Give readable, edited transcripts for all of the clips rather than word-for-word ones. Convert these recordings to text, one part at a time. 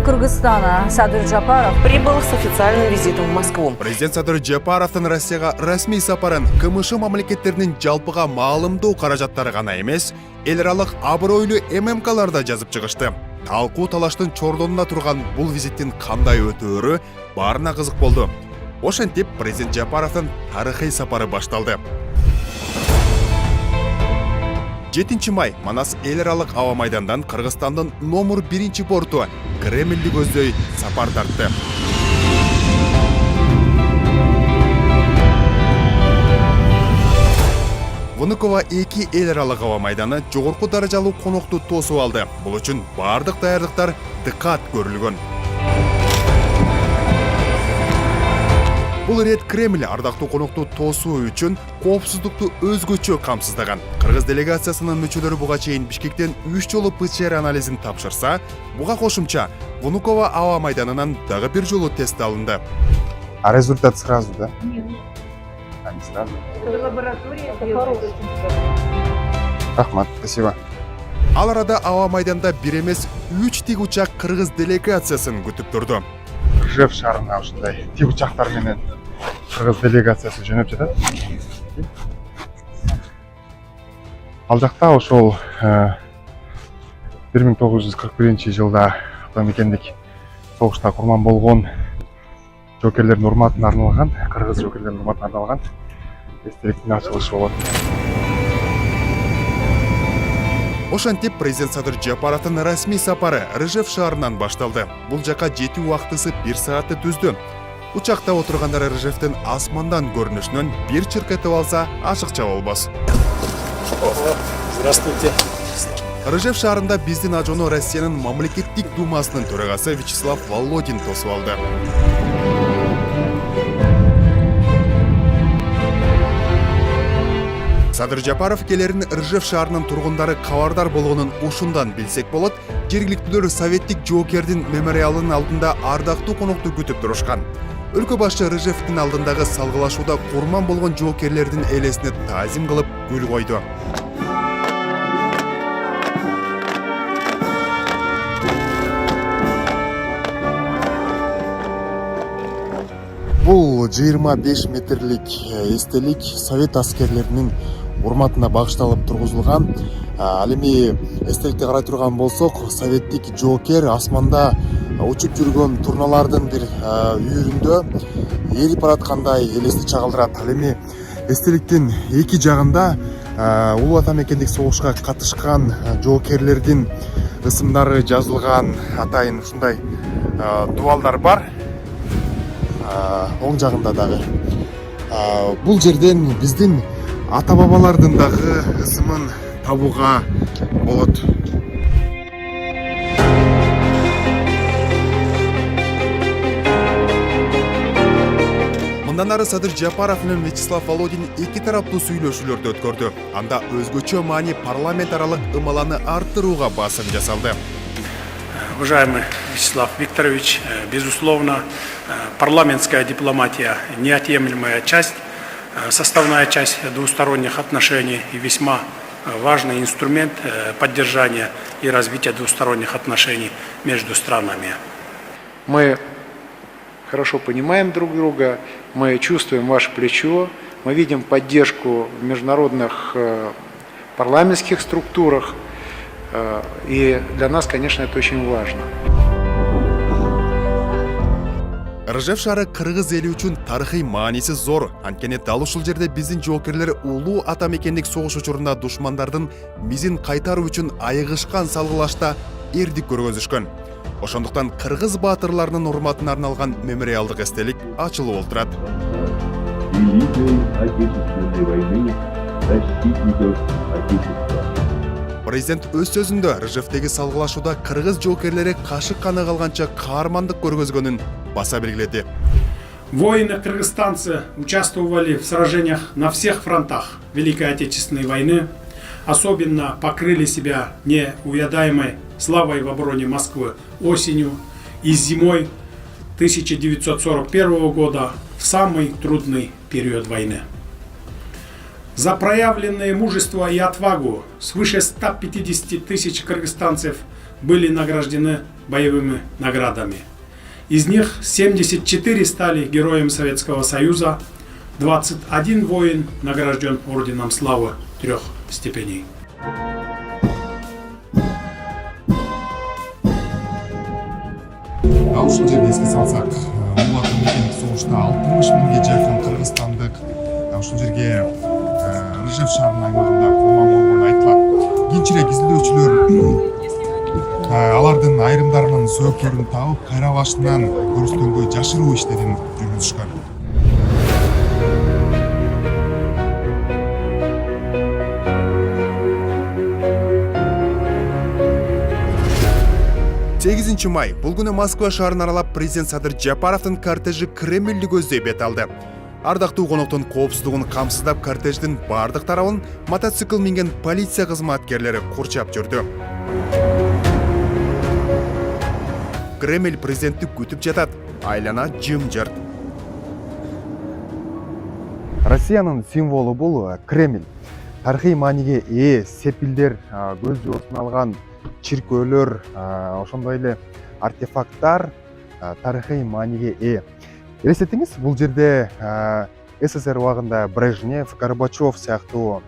Президент Кыргызстана Садыр Жапаров прибыл с официальным визитом в Москву. Президент Садыр Жапаровдун Россияга расмий сапарын КМШ мамлекеттеринин жалпыга маалымдоо каражаттары гана эмес, эл аралык абройлуу ММКлар да жазып чыгышты. Талкуу талаштын чордонуна турган бул визиттин кандай өтөөрү баарына кызык болду. Ошентип президент Жапаровдун тарыхый сапары башталды. 7 май Манас эл аралык аба майдандан Кыргызстандын номер 1 порту Кремлди көздөй сапар тартты. Внуково 2 эл аралык аба майданы жогорку даражалуу конокту тосуп алды. Бул үчүн бардык даярдыктар дыкат көрүлгөн. Бул рет Кремль ардактуу конокту тосуу үчүн коопсуздукту өзгөчө камсыздаган. Кыргыз делегациясынын мүчөлөрү буга чейин Бишкектен 3 жолу ПЦР анализин тапшырса, буга кошумча Внуково аба майданынан дагы бир жолу тест алынды. А результат сразу, да? Нет. А не сразу? Это лаборатория делает. Рахмат, спасибо. Ал арада аба майданда бир эмес 3 тик учак кыргыз делегациясын күтүп турду. Ржев шаарына ушундай тик учактар менен кыргыз делегациясы жөнөп жатат. Ал жакта ошол 1941-жылда мекендик согушта курман болгон жоокерлердин урматына арналган, кыргыз жоокерлердин урматына арналган эстеликтин ачылышы болот. Ошентип президент Садыр Жапаровдун расмий сапары Ржев шаарынан башталды. Бул жака жетүү убактысы 1 саатты түздү. Учакта отургандар Ржевдин асмандан көрүнүшүнөн бир чыркытып алса ашыкча болбос. Здравствуйте. Ржев шаарында биздин ажону Россиянын мамлекеттик думасынын төрагасы Вячеслав Володин тосуп алды. Садыр Жапаров келерин Ржев шаарынын тургундары кабардар болгонун ушундан билсек болот. Жергиликтүүлөр советтик жоокердин мемориалынын алдында ардактуу конокту күтүп турушкан. Өлкө башы Ржевдин алдындагы салгылашууда курман болгон жоокерлердин элесине таазим кылып гүл койду. Бул 25 метрлик эстелик совет аскерлеринин урматына багышталып тургузулган. Ал эми эстеликти карай турган болсок, советтик жоокер асманда учуп жүргөн турналардын бир үйүрүндө эрип бараткандай элести чагылдырат. Ал эми эстеликтин эки жагында улуу ата мекендик согушка катышкан жоокерлердин ысымдары жазылган атайын ушундай дубалдар бар. Оң жагында дагы. Бул жерден биздин ата бабалардын дагы ысымын табууга болот. Мындан ары Садыр Жапаров менен Вячеслав Володин эки тараптуу сүйлөшүүлөрдү өткөрдү. Анда өзгөчө маани парламент аралык ымаланы арттырууга басым жасалды. Уважаемый Вячеслав Викторович, безусловно, парламентская дипломатия – неотъемлемая часть, составная часть двусторонних отношений и весьма важный инструмент поддержания и развития двусторонних отношений между странами. Мы хорошо понимаем друг друга, мы чувствуем ваше плечо, мы видим поддержку в международных парламентских структурах, и для нас, конечно, это очень важно. Ржев шаары кыргыз эли үчүн тарыхый мааниси зор. Анткени дал ушул жерде биздин жоокерлер улуу ата мекендик согуш учурунда душмандардын мизин кайтаруу үчүн айыгышкан салгылашта эрдик көргөзүшкөн. Ошондуктан кыргыз баатырларынын урматына арналган мемориалдык эстелик ачылып олтурат. Великой Отечественной войны защитников Отечества. Президент өз сөзүндө Ржевдеги салгылашууда кыргыз жоокерлери кашык каны калганча каармандык көргөзгөнүн баса белгиледи. Воины-кыргызстанцы участвовали в сражениях на всех фронтах Великой Отечественной войны, особенно покрыли себя неувядаемой славой в обороне Москвы осенью и зимой 1941 года в самый трудный период войны. За проявленное мужество и отвагу свыше 150 тысяч кыргызстанцев были награждены боевыми наградами. Из них 74 стали Героем Советского Союза, 21 воин награжден Орденом Славы 3 степеней. Ал ушул жерде эске салсак, Улуу Ата Мекендик согушта 60 миңге жакын кыргызстандык ушул жерге Рыжев шаарынын аймагында курман болгону айтылат. Кийинчерээк изилдөөчүлөр алардын айрымдарынын сөөгүлөрүн табып, кайра башынан көрсөтөнгө жашыруу иштерин жүргүзүшкөн. Сегизинчи май бул күнү Москва шаарын аралап президент Садыр Жапаровдун кортежи Кремльди көздөй бет алды. Ардактуу коноктун коопсуздугун камсыздап кортеждин бардык тарабын мотоцикл минген полиция кызматкерлери курчап жүрдү. Кремль президентти күтүп жатат, айлана жым-жырт. Россиянын символу бул Кремль. Тарыхый мааниге ээ сепилдер, көз жуусун алган чиркөөлөр, ошондой эле артефакттар тарыхый мааниге ээ. Элестетиңиз, бул жерде СССР убагында Брежнев, Горбачев сыяктуу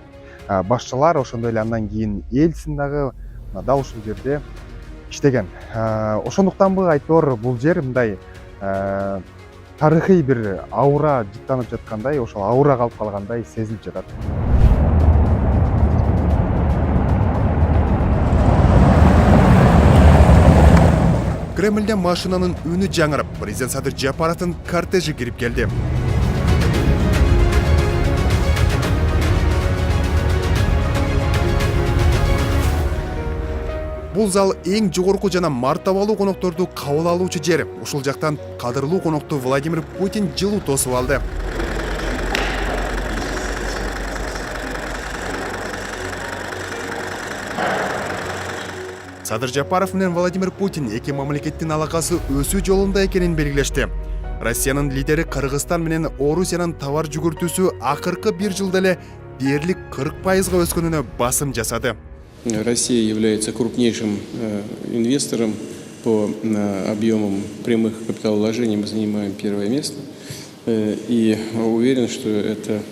башчылар, ошондой эле андан кийин Ельцин дагы дал ушул жерде иштеген. Ошондуктанбы айтор бул жер мындай тарыхый бир аура жыттанып жаткандай, ошол аура калып калгандай сезилип жатат. Кремльде машинанын үнү жаңырып, президент Садыр Жапаровдун кортежи кирип келди. Бул зал эң жогорку жана мартабалуу конокторду кабыл алуучу жер. Ушул жактан кадырлуу конокту Владимир Путин жылуу тосуп алды. Садыр Жапаров менен Владимир Путин эки мамлекеттин алакасы өсүү жолунда экенин белгилешти. Россиянын лидери Кыргызстан менен Орусиянын товар жүгүртүүсү акыркы бир жылда эле дээрлик 40%-га өскөнүнө басым жасады. Россия является крупнейшим инвестором по объемам прямых капиталовложений. Мы занимаем первое место. И уверен, что эта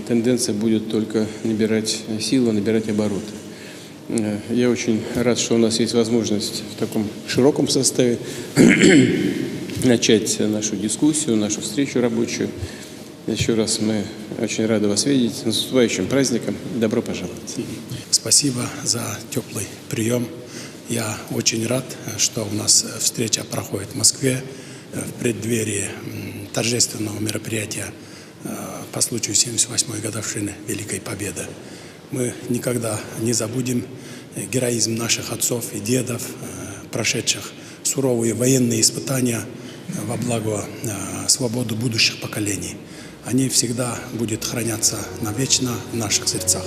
тенденция будет только набирать силу, набирать обороты. Я очень рад, что у нас есть возможность в таком широком составе начать нашу дискуссию, нашу встречу рабочую. Еще раз мы очень рады вас видеть. С наступающим праздником. Добро пожаловать. Спасибо за теплый прием. Я очень рад, что у нас встреча проходит в Москве в преддверии торжественного мероприятия по случаю 78-й годовщины Великой Победы. Мы никогда не забудем героизм наших отцов и дедов, прошедших суровые военные испытания во благо свободы будущих поколений. Они всегда будут храняться навечно в наших сердцах.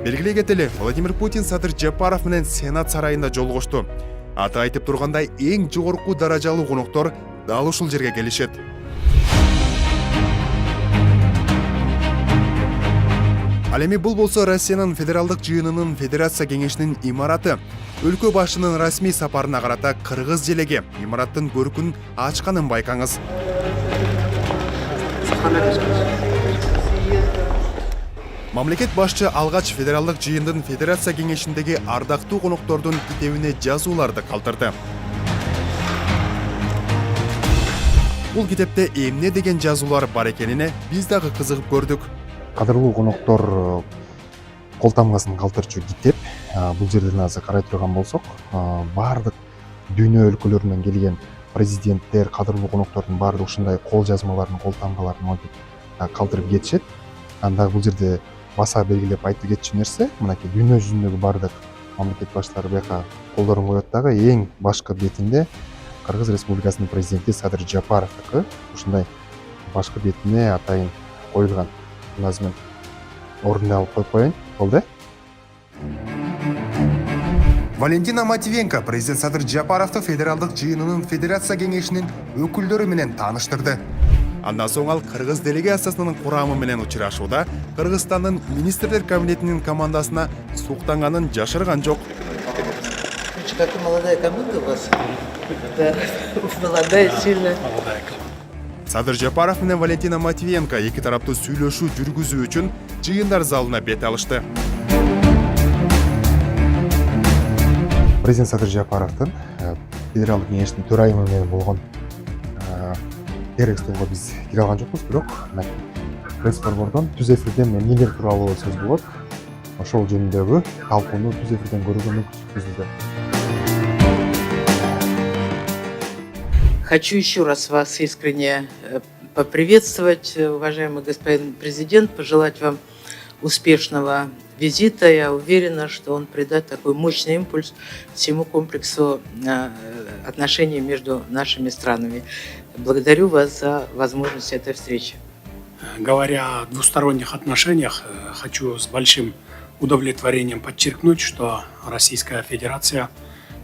Белгилей кетели, Владимир Путин Садыр Жапаров менен Сенат сарайында жолугушту. Аты айтып тургандай, эң жогорку даражалуу коноктор дал ушул жерге келишет. Ал эми бул болсо Россиянын федералдык жыйынынын Федерация кеңешинин имараты. Өлкө башынын расмий сапарына карата кыргыз желеги имараттын көркүн ачканын байкаңыз. Мамлекет башчы алгач федералдык жыйындын Федерация кеңешиндеги ардактуу коноктордун китебине жазууларды калтырды. Бул китепте эмне деген жазуулар бар экенине биз дагы кызыгып көрдүк. Кадырлуу коноктор колтамгасын калтырчу китеп. Бул жерден азыр карай турган болсок, бардык дүйнө өлкөлөрүнөн келген президенттер, кадырлуу коноктордун баардык ушундай кол жазмаларын, колтамгаларын монтип калтырып кетишет. Анда бул жерде баса белгилеп айтып кетчү нерсе, мынакей дүйнө жүзүндөгү баардык мамлекет баштары бияка колдорун коет дагы эң башкы бетинде Кыргыз Республикасынын президенти Садыр Жапаровдуку ушундай башкы бетине атайын коюлган. Назмен ордуна алып коюп коеюн, болду. Валентина Матвиенко президент Садыр Жапаровду федералдык жыйынынын Федерация кеңешинин өкүлдөрү менен тааныштырды. Андан соң ал кыргыз делегациясынын курамы менен учурашууда Кыргызстандын министрлер кабинетинин командасына суктанганын жашырган жок. Какая молодая команда у вас. Да, молодая, сильная. Садыр Жапаров менен Валентина Матвиенко эки тараптуу сүйлөшүү жүргүзүү үчүн жыйындар залына бет алышты. Президент Садыр Жапаровдун федералдык кеңештин төрайымы менен болгон терекстолго биз кире алган жокпуз, бирок пресс-борбордон түз эфирден эмнелер тууралуу сөз болот, ошол жөнүндөгү талкууну түз эфирден көрүүгө мүмкүнчүлүк түзүлдү. Хочу еще раз вас искренне поприветствовать, уважаемый господин президент, пожелать вам успешного визита. Я уверена, что он придаст такой мощный импульс всему комплексу отношений между нашими странами. Благодарю вас за возможность этой встречи. Говоря о двусторонних отношениях, хочу с большим удовлетворением подчеркнуть, что Российская Федерация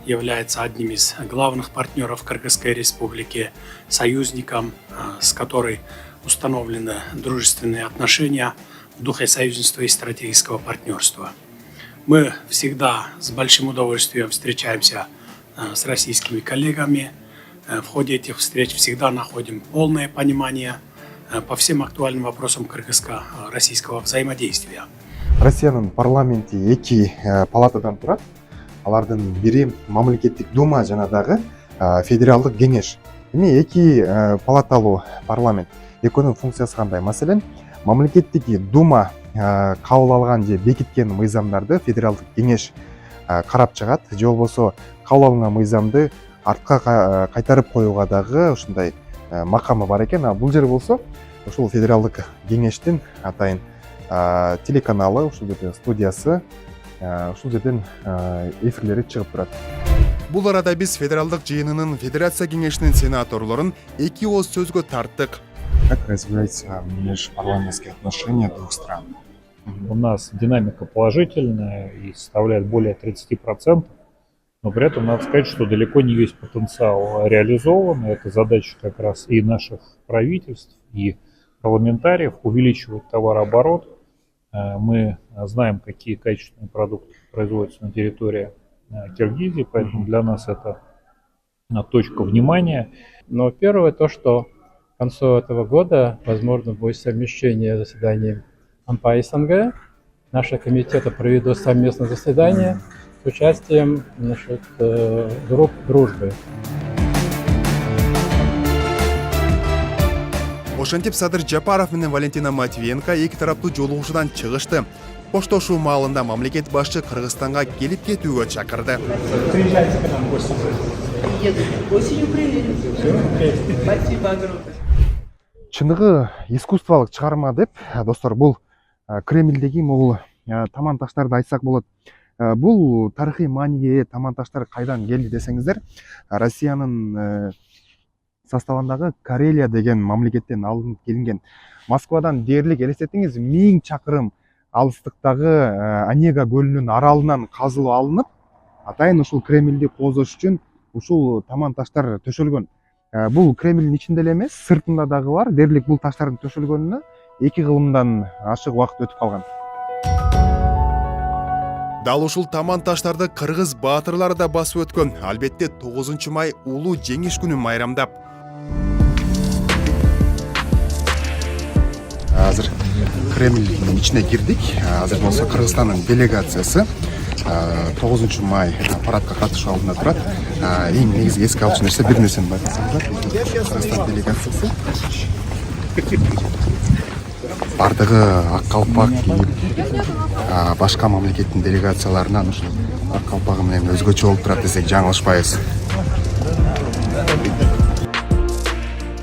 является одним из главных партнеров Кыргызской Республики, союзником, с которой установлены дружественные отношения в духе союзничества и стратегического партнерства. Мы всегда с большим удовольствием встречаемся с российскими коллегами. В ходе этих встреч всегда находим полное понимание по всем актуальным вопросам кыргызско-российского взаимодействия. Россиянын парламенти эки палатадан турат. Алардын бири мамлекеттик дума жана дагы федералдык кеңеш. Эми эки палаталуу парламент. Экөөнүн функциясы кандай? Маселен, мамлекеттик дума кабыл алган же бекиткен мыйзамдарды федералдык кеңеш карап чыгат, же болбосо кабыл алынган мыйзамды артка кайтарып коюуга дагы ушундай макамы бар экен. А бул жер болсо ушул федералдык кеңештин атайын телеканалы, ушул жерден студиясы, ушул жерден эфирлери чыгып турат. Бул арада биз федералдык жыйынынын федерация кеңешинин сенаторлорун эки ооз сөзгө тарттык. Как развиваются межпарламентские отношения двух стран? У нас динамика положительная и составляет более 30%, но при этом надо сказать, что далеко не весь потенциал реализован. Это задача как раз и наших правительств, и парламентариев увеличивать товарооборот. Мы знаем, какие качественные продукты производятся на территории Киргизии, поэтому для нас это точка внимания. Но первое то, что к концу этого года возможно будет совмещение заседаний АНПА и СНГ. Наши комитеты проведут совместное заседание с участием групп дружбы. Ошентип Садыр Жапаров менен Валентина Матвиенко эки тараптуу жолугушуудан чыгышты. Коштошуу маалында мамлекет башчы Кыргызстанга келип кетүүгө чакырды. Приезжайте к нам в гости. Осенью приедем. Спасибо огромное. Чыныгы искусстволук чыгарма деп, достор, бул Кремлдеги могул таман таштарды айтсак болот. Бул тарыхый мааниге таман таштар кайдан келди десеңиздер, Россиянын составындагы Карелия деген мамлекеттен алынып келинген. Москвадан дээрлик элестетиңиз 1000 чакырым алыстыктагы Онега көлүнүн аралынан казылып алынып, атайын ушул Кремлди коозош үчүн ушул таман таштар төшөлгөн. Бул Кремлдин ичинде эле эмес, сыртында дагы бар. Дээрлик бул таштардын төшөлгөнүнө 2 кылымдан ашык убакыт өтүп калган. Дал ушул таман таштарды кыргыз баатырлары да басып өткөн. Албетте 9 май улуу жеңиш күнүн майрамдап. Азыр Кремлдин ичине кирдик. Азыр болсо Кыргызстандын делегациясы 9 май парадка катышуу алдында турат. Эң негизи эске алчу нерсе бир нерсени байкасаңыздар. Кыргызстан делегациясы бардыгы ак калпак кийип, башка мамлекеттин делегацияларынан ушул ак калпагы менен өзгөчө болуп турат десек жаңылышпайбыз.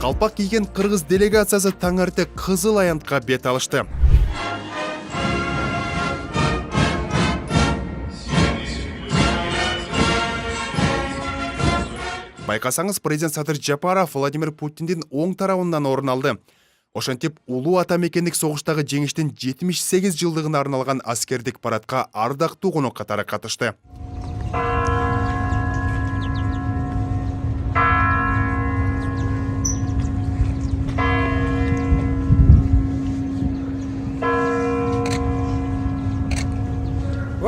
Калпак кийген кыргыз делегациясы таң эрте Кызыл Аянтка бет алышты. Байкасаңыз, президент Садыр Жапаров Владимир Путиндин оң тарабынан орун алды. Ошентип, улуу ата мекендик согуштагы жеңиштин 78 жылдыгына арналган аскердик парадка ардактуу конок катары катышты.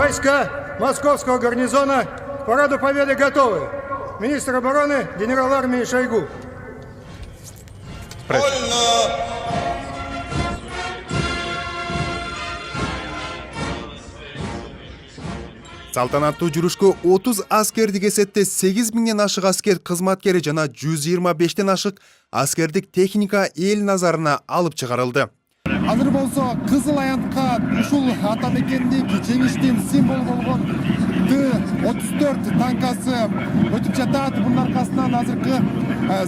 Войска Московского гарнизона к параду Победы готовы. Министр обороны генерал армии Шойгу. Салтанаттуу жүрүшкө 30 аскерди кесетте 8000ден ашык аскер кызматкери жана 125ден ашык аскердик техника эл назарына алып чыгарылды. Азыр болсо Кызыл Аянтка ушул атамекендик жеңиштин символу болгон Т-34 танкасы өтүп жатат. Бунун аркасынан азыркы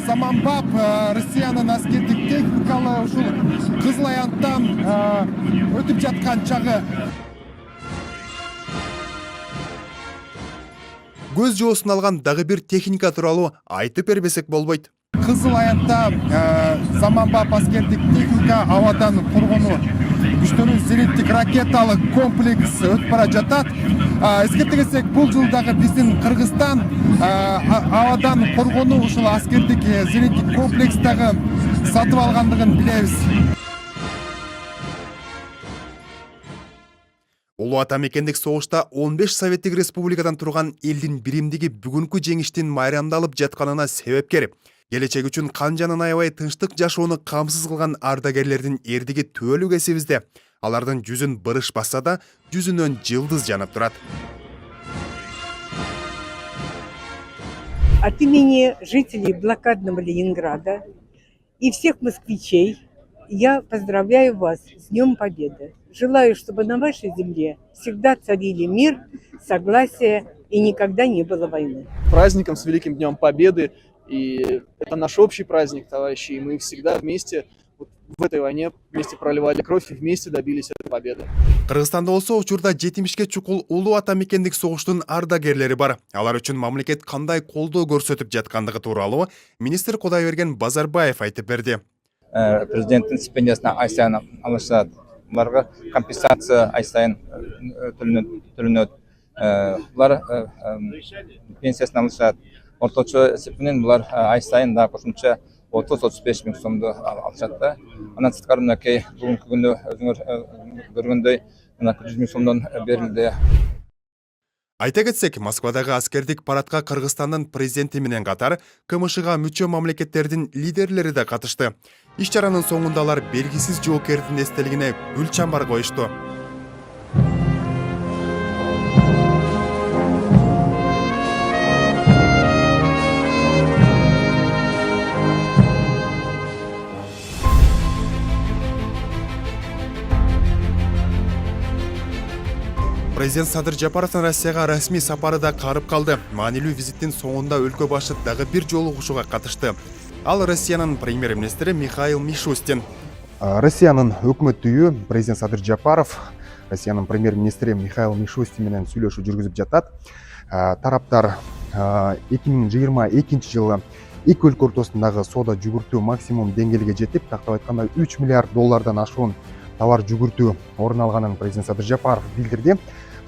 заманбап Россиянын аскердик техникалы ушул Кызыл Аянттан өтүп жаткан чагы. Көз жоосун алган дагы бир техника тууралуу айтып бербесек болбойт. Кызыл Аянтта заманбап аскердик техника абадан коргонуу күчтөрүн зениттик ракеталык комплекс өтүп бара жатат. Эскерте кетсек, бул жылдагы биздин Кыргызстан абадан коргонуу ушул аскердик зениттик комплекс дагы сатып алгандыгын билебиз. Улуу атамекендик согушта 15 Советтик Республикадан турган элдин биримдиги бүгүнкү жеңиштин майрамдалып жатканына себепкер. Келечек үчүн кан жанын аябай тынчтык жашоону камсыз кылган ардагерлердин эрдиги түбөлүк эсибизде. Алардын жүзүн бырыш басса да, жүзүнөн жылдыз жанып турат. От имени жителей блокадного Ленинграда и всех москвичей я поздравляю вас с Днем Победы. Желаю, чтобы на вашей земле всегда царили мир, согласие и никогда не было войны. Праздником с Великим Днем Победы. И это наш общий праздник, товарищи. И мы всегда вместе в этой войне вместе проливали кровь и вместе добились этой победы. Кыргызстанда болсо учурда 70ке чукул улуу атамекендик согуштун ардагерлери бар. Алар үчүн мамлекет кандай колдоо көрсөтүп жаткандыгы тууралуу министр Кудайберген Базарбаев айтып берди. Президенттин стипендиясына ай сайын алышат. Буларга компенсация ай сайын төлөнөт. Булар пенсиясын алышат. Орточо эсепинен булар ай сайын да кошумча 30-35 миң сомду алышат да. Андан сырткары мынакей бүгүнкү күндө өзүңөр көргөндөй 100 миң сомдон берилди. Айта кетсек, Москвадагы аскердик парадка Кыргызстандын президенти менен катар КМШга мүчө мамлекеттердин лидерлери да катышты. Иш чаранын соңунда алар белгисиз жоокердин эстелигине гүл чамбар коюшту. Президент Садыр Жапаровдун Россияга расмий сапары да карып калды. Маанилүү визиттин соңунда өлкө башы дагы бир жолугушууга катышты. Ал Россиянын премьер-министри Михаил Мишустин. Россиянын өкмөт үйү президент Садыр Жапаров Россиянын премьер-министри Михаил Мишустин менен сүйлөшүү жүргүзүп жатат. Тараптар 2022 жылы эки өлкө ортосундагы соода жүгүртүү максимум деңгээлге жетип, тактап айтканда 3 миллиард доллардан ашуун товар жүгүртүү орун алганын президент Садыр Жапаров билдирди.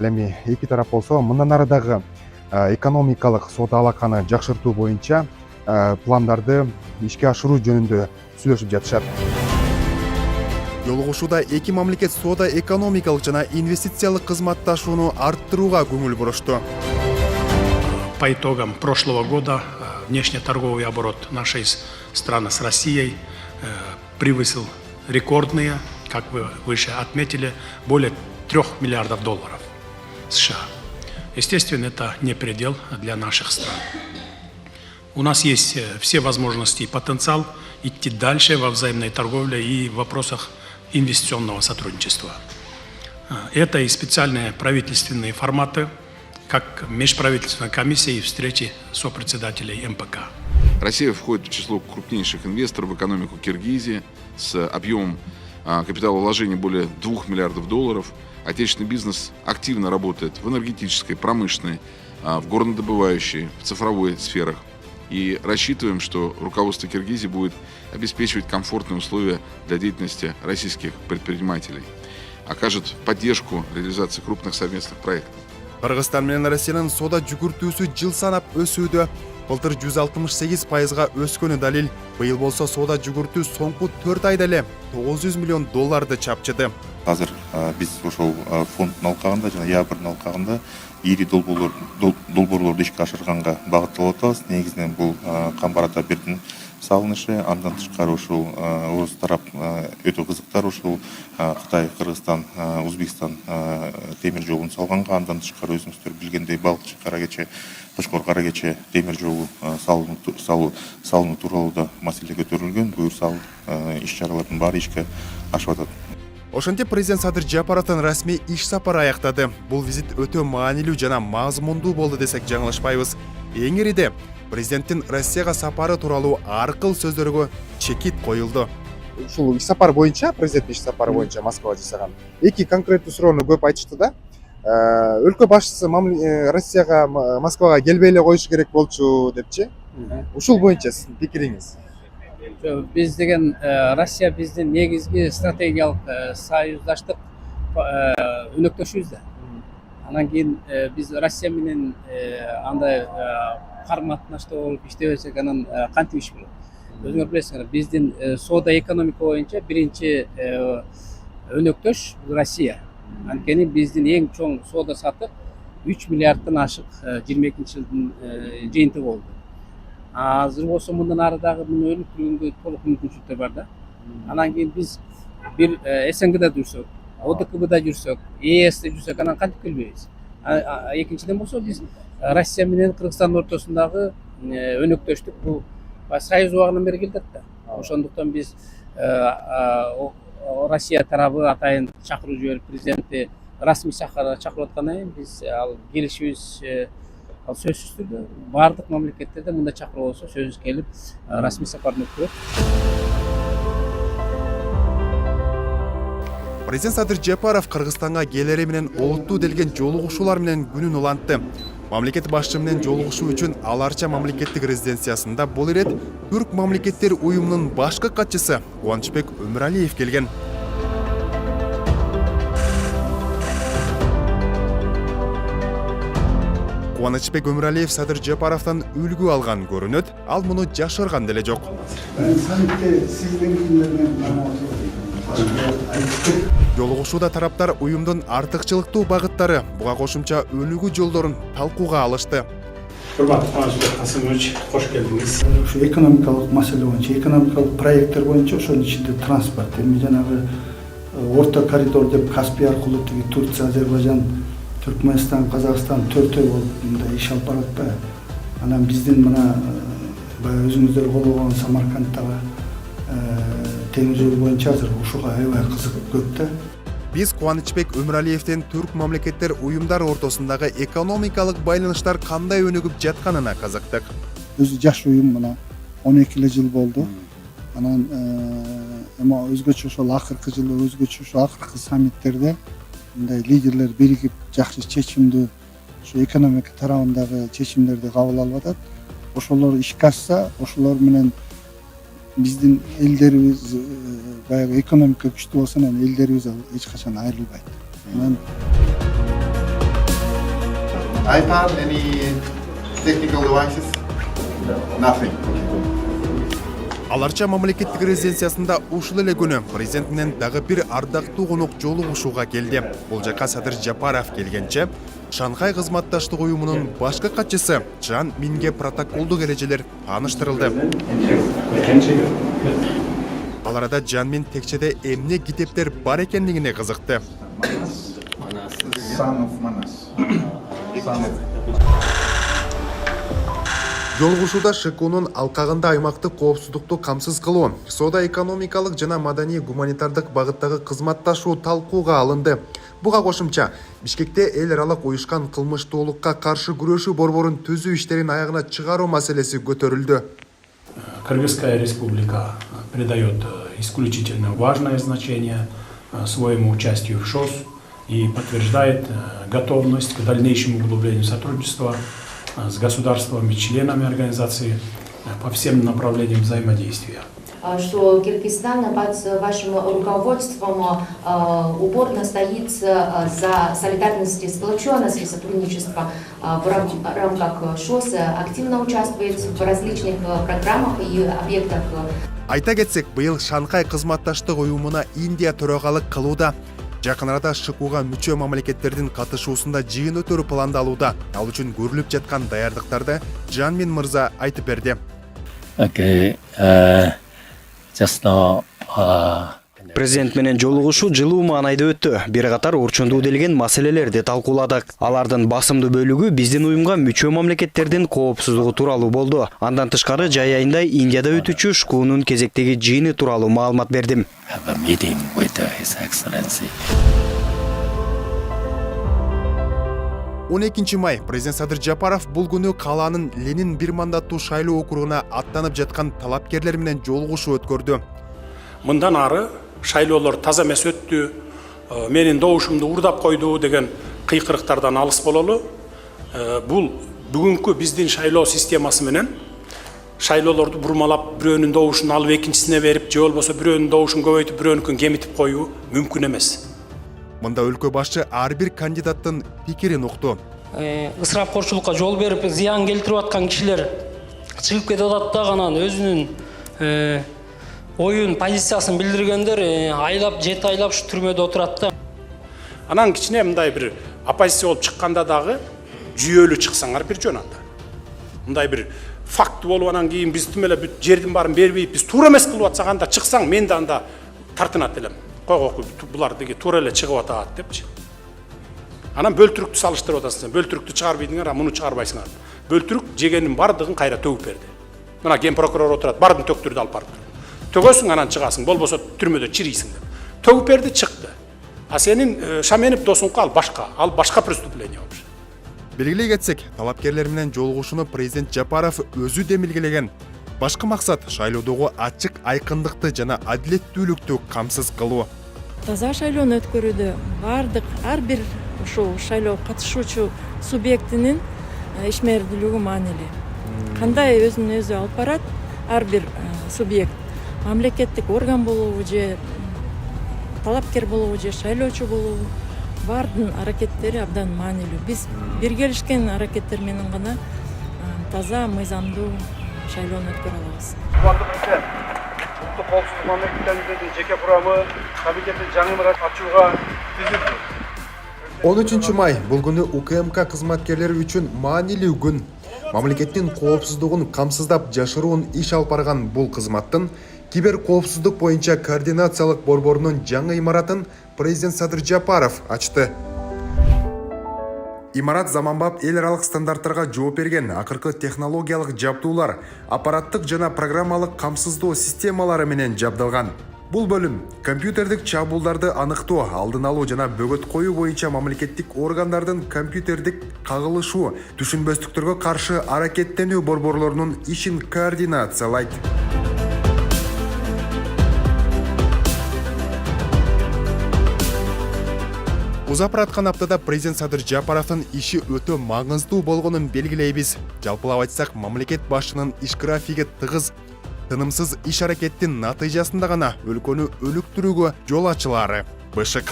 Эми эки тарап болсо мындан ары дагы экономикалык соода алаканы жакшыртуу боюнча пландарды ишке ашыруу жөнүндө сүйлөшүп жатышат. Жолугушууда эки мамлекет соода экономикалык жана инвестициялык кызматташууну арттырууга көңүл бурушту. По итогам прошлого года внешнеторговый оборот нашей страны с Россией превысил рекордные, как вы выше отметили, более 3 миллиардов долларов США. Естественно, это не предел для наших стран. У нас есть все возможности и потенциал идти дальше во взаимной торговле и в вопросах инвестиционного сотрудничества. Это и специальные правительственные форматы, как межправительственная комиссия и встречи сопредседателей МПК. Россия входит в число крупнейших инвесторов в экономику Киргизии с объемом капиталовложений более 2 миллиардов долларов. Отечественный бизнес активно работает в энергетической, промышленной, в горнодобывающей, в цифровой сферах. И рассчитываем, что руководство Киргизии будет обеспечивать комфортные условия для деятельности российских предпринимателей, окажет поддержку реализации крупных совместных проектов. Кыргызстан менен Россиянын соода жүгүртүүсү жыл санап өсүүдө. былтыр 168%-га өскөнү далил. Быйыл болсо соода жүгүртүү соңку 4 айда эле $900 миллион чапчыды. Азыр биз ошол фонддун алкагында жана ябырдын алкагында ири долбоорлорду ишке ашырганга багытталып атабыз. Негизинен бул Камбар ата бердин салынышы, андан тышкары ушул орус тарап өтө кызыктар ушул Кытай, Кыргызстан, Өзбекстан темир жолун салганга, андан тышкары өзүңүздөр билгендей Балыкчы Каракече, Кочкор Каракече темир жолу салынуу тууралуу да маселе көтөрүлгөн. Буюрса иш-чаралардын баары ишке ашып атат. Ошентип президент Садыр Жапаровдун расмий иш сапары аяктады. Бул визит өтө маанилүү жана мазмундуу болду десек жаңылышпайбыз. Эң ириде президенттин Россияга сапары тууралуу ар кыл сөздөргө чекит коюлду. Ушул иш сапар боюнча, президенттин иш сапары боюнча Москвага жасаган эки конкреттүү суроону көп айтышты да. Өлкө башчысы Россияга, Москвага келбей эле коюшу керек болчу депчи. Ушул боюнча сиздин пикириңиз? Биз деген Россия биздин негизги стратегиялык союздаштык өнөктөшүбүз да. Анан кийин биз Россия менен андай карым-катнашта болуп иштебесек, анан кантип иш болот? Өзүңөр билесиңер, биздин соода экономика боюнча биринчи өнөктөш Россия. Анткени биздин эң чоң соода сатык 3 миллиарддан ашык 22-жылдын жыйынтыгы болду. Азыр болсо мындан ары дагы муну өнүктүрүүгө толук мүмкүнчүлүктөр бар да. Анан кийин биз бир СНГда жүрсөк, ОДКБда жүрсөк, ЕСте жүрсөк, анан кантип келбейбиз? Экинчиден болсо биз Россия менен Кыргызстандын ортосундагы өнөктөштүк бул союз убагынан бери келдик да. Ошондуктан биз Россия тарабы атайын чакыруу жиберип, президентти расмий чакырып аткандан кийин биз ал келишибиз сөзсүз түрдө баардык мамлекеттерде мындай чакыруу болсо сөзсүз келип расмий сапарын өткөрөт. Президент Садыр Жапаров Кыргызстанга келери менен олуттуу делген жолугушуулар менен күнүн улантты. Мамлекет башчысы менен жолугушуу үчүн Аларча мамлекеттик резиденциясында бул ирет Түрк мамлекеттер уюмунун башкы катчысы Кубанычбек Өмүралиев келген. Кубанычбек Өмүралиев Садыр Жапаровдон үлгү алган көрүнөт, ал муну жашырган деле жок. Жолугушууда тараптар уюмдун артыкчылыктуу багыттары, буга кошумча өнүгүү жолдорун талкууга алышты. Урматтуу Кубанычбек Касымович, кош келдиңиз. Ушу экономикалык маселе боюнча, экономикалык проекттер боюнча, ошонун ичинде транспорт, эми жанагы орто коридор деп Каспий аркылуу тиги Турция, Азербайжан, Түркмөнстан, Казакстан төртөө болуп мындай иш алып баратпайбы? Анан биздин мына баягы өзүңүздөр колдогон Самаркандтагы темир жол боюнча азыр ушуга аябай кызык көп да. Биз Кубанычбек Өмүралиевден Түрк мамлекеттер уюмдар ортосундагы экономикалык байланыштар кандай өнүгүп жатканына кызыктык. Өзү жаш уюм мына 12 жыл болду. Анан эми өзгөчө ошол акыркы жылы өзгөчө ошо акыркы саммиттерде мындай лидерлер биригип жакшы чечимдүү ушу экономика тарабындагы чечимдерди кабыл алып атат. Ошолор ишке ашса, ошолор менен биздин элдерибиз баягы экономика күчтүү болсо, анан элдерибиз эч качан айрылбайт. Анан iPad, any technical devices? Nothing. Аларча мамлекеттик резиденциясында ушул эле күнү президент менен дагы бир ардактуу конок жолугушууга келди. Бул жака Садыр Жапаров келгенче Шанхай кызматташтык уюмунун башкы катчысы Чжан Минге протоколдук эрежелер тааныштырылды. Ал арада Чжан Мин текчеде эмне китептер бар экендигине кызыкты. Жолугушууда ШКУнун алкагында аймактык коопсуздукту камсыз кылуу, соода экономикалык жана маданий гуманитардык багыттагы кызматташуу талкууга алынды. Буга кошумча Бишкекте эл аралык уюшкан кылмыштуулукка каршы күрөшүү борборун түзүү иштерин аягына чыгаруу маселеси көтөрүлдү. Кыргызская республика придает исключительно важное значение своему участию в ШОС и подтверждает готовность к дальнейшему углублению сотрудничества с государствами, членами организации по всем направлениям взаимодействия. Что Киргизстан под вашим руководством упорно стоит за солидарность, сплоченность и сотрудничество в рамках ШОС активно участвует в различных программах и объектах. Айта кетсек, быйыл Шанхай кызматташтык уюмуна Индия төрагалык кылууда. Жакын арада ШКУга мүчө мамлекеттердин катышуусунда жыйын өтөрү пландалууда. Ал үчүн көрүлүп жаткан даярдыктарды Жанмин мырза айтып берди. Президент менен жолугушуу жылуу маанайда өттү. Бир катар урчундуу делген маселелерди талкууладык. Алардын басымдуу бөлүгү биздин уюмга мүчө мамлекеттердин коопсуздугу тууралуу болду. Андан тышкары жай айында Индияда өтүүчү ШКУнун кезектеги жыйыны тууралуу маалымат бердим. 12 май президент Садыр Жапаров бул күнү калаанын Ленин бир мандаттуу шайлоо округуна аттанып жаткан талапкерлер менен жолугушуу өткөрдү. Мындан ары шайлоолор таза эмес өттү, менин добушумду урдап койду деген кыйкырыктардан алыс бололу. Бул бүгүнкү биздин шайлоо системасы менен шайлоолорду бурмалап, бирөөнүн добушун алып экинчисине берип, же болбосо бирөөнүн добушун көбөйтүп, бирөөнүкүн кемитип коюу мүмкүн эмес. Мында өлкө башчы ар бир кандидаттын пикирин укту. Ысырапкорчулукка жол берип, зыян келтирип аткан кишилер чыгып кетип атат да, анан өзүнүн оюн, позициясын билдиргендер айлап, 7 айлап ушу түрмөдө отурат да. Анан кичине мындай бир оппозиция болуп чыкканда дагы жүйөлүү чыксаңар бир жөн анда. Мындай бир факт болуп анан кийин биз тим эле бүт жердин баарын бербейт, биз туура эмес кылып атсак анда чыксаң, мен да анда тартынат элем. Койгоку булар деги туура эле чыгып атат депчи. Анан бөлтүрүктү салыштырып атасың, бөлтүрүктү чыгарбайдыңар, муну чыгарбайсыңар. Бөлтүрүк жегенин бардыгын кайра төгүп берди. Мына ген прокурор отурат, бардын төктүрдү алып барып. Төгөсүң, анан чыгасың, болбосо түрмөдө чирийсиң деп. Төгүп берди, чыкты. А сенин Шаменов досуңка ал башка преступление болчу. Белгилей кетсек, талапкерлер менен жолугушууну президент Жапаров өзү демилгелеген. Башкы максат шайлоодогу ачык айкындыкты жана адилеттүүлүктү камсыз кылуу. Таза шайлоону өткөрүүдө бардык ар бир ушул шайлоо катышуучу субъектинин ишмердүүлүгү маанилүү. Кандай өзүн өзү алып барат ар бир субъект, мамлекеттик орган болобу же талапкер болобу же шайлоочу болобу, бардын аракеттери абдан маанилүү. Биз биргелишкен аракеттер менен гана таза, мыйзамдуу шайлоону өткөрө алабыз. Улуттук коопсуздук мамлекеттеринин жеке курамы комитеттин жаңы имарат ачууга түзүлдү. 13 май бул күнү УКМК кызматкерлери үчүн маанилүү күн. Мамлекеттин коопсуздугун камсыздап жашыруун иш алып барган бул кызматтын кибер коопсуздук боюнча координациялык борборунун жаңы имаратын президент Садыр Жапаров ачты. Имарат заманбап эл аралык стандарттарга жооп берген, акыркы технологиялык жабдуулар, аппараттык жана программалык камсыздоо системалары менен жабдылган. Бул бөлүм компьютердик чабуулдарды аныктоо, алдын алуу жана бөгөт коюу боюнча мамлекеттик органдардын компьютердик кагылышуу, түшүнбөстүктөргө каршы аракеттенүү борборлорунун ишин координациялайт. Узап бараткан аптада президент Садыр Жапаровдун иши өтө маңыздуу болгонун белгилейбиз. Жалпылап айтсак, мамлекет башчынын иш графиги тыгыз, тынымсыз иш аракеттин натыйжасында гана өлкөнү өнүктүрүүгө жол ачылары бышык.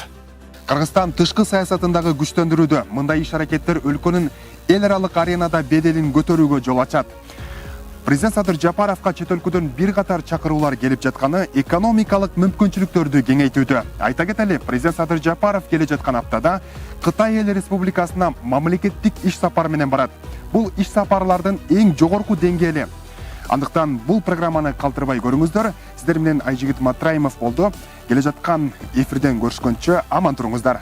Кыргызстан тышкы саясатындагы күчтөндүрүүдө мындай иш аракеттер өлкөнүн эл аралык аренада беделин көтөрүүгө жол ачат. Президент Садыр Жапаровка чет өлкөдөн бир катар чакыруулар келип жатканы экономикалык мүмкүнчүлүктөрдү кеңейтүүдө. Айта кетели, президент Садыр Жапаров келе жаткан аптада Кытай Эл Республикасына мамлекеттик иш сапар менен барат. Бул иш сапарлардын эң жогорку деңгээли. Андыктан бул программаны калтырбай көрүңүздөр. Сиздер менен Айжигит Матраимов болду. Келе жаткан эфирден көрүшкөнчө аман туруңуздар.